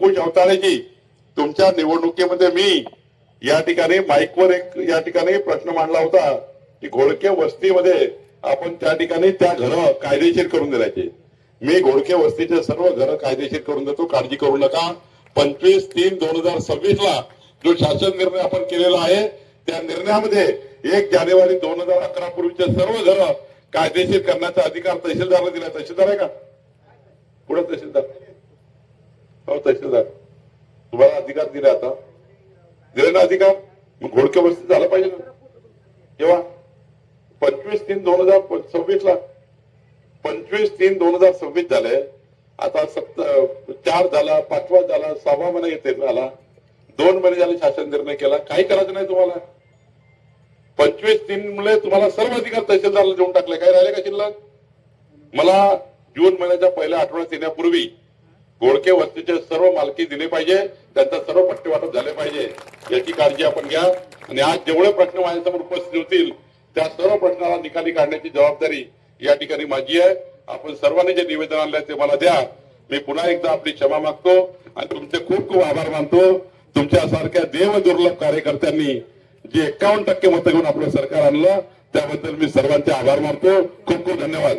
अंकुश अवतारेजी, तुमच्या निवडणुकीमध्ये मी या ठिकाणी माईकवर एक या ठिकाणी प्रश्न मांडला होता की घोडके वस्तीमध्ये आपण त्या ठिकाणी त्या घरं कायदेशीर करून दिल्याचे. मी घोडके वस्तीचे सर्व घरं कायदेशीर करून देतो, काळजी करू नका. 25/3/2026 ला जो शासन निर्णय आपण केलेला आहे त्या निर्णयामध्ये 1 जानेवारी 2011 पूर्वीचे सर्व घरं कायदेशीर करण्याचा अधिकार तहसीलदारला दिला. तहसीलदार आहे का पुढे? तहसीलदार हो, तहसीलदार तुम्हाला अधिकार दिले, आता दिले ना अधिकार. मग घोडके वस्ती झालं पाहिजे ना. केव्हा? 25/3/2026 ला. 25/3/2026 झाले. आता 4 झाला, 5वा झाला, 6वा महिना येते झाला, 2 महिने झाले शासन निर्णय केला. काही करायचं नाही तुम्हाला. 25/3 मुळे तुम्हाला सर्व अधिकार तहसीलदारला देऊन टाकले. काय राहिले का शिल्लक? मला जून महिन्याच्या पहिल्या आठवड्यात येण्यापूर्वी घोडके वस्तीचे सर्व मालकी दिले पाहिजे, त्यांचा सर्व पट्टे वाटप झाले पाहिजे, याची काळजी आपण घ्या. आणि आज जेवढे प्रश्न माझ्यासमोर उपस्थित होतील त्या सर्व प्रश्नाला निकाली काढण्याची जबाबदारी या ठिकाणी माझी आहे. आपण सर्वांनी जे निवेदन आणलंय ते मला द्या. मी पुन्हा एकदा आपली क्षमा मागतो आणि तुमचे खूप खूप आभार मानतो. तुमच्यासारख्या देव दुर्लभ कार्यकर्त्यांनी जे 51% मतं घेऊन आपलं सरकार आणलं त्याबद्दल मी सर्वांचे आभार मानतो. खूप खूप धन्यवाद.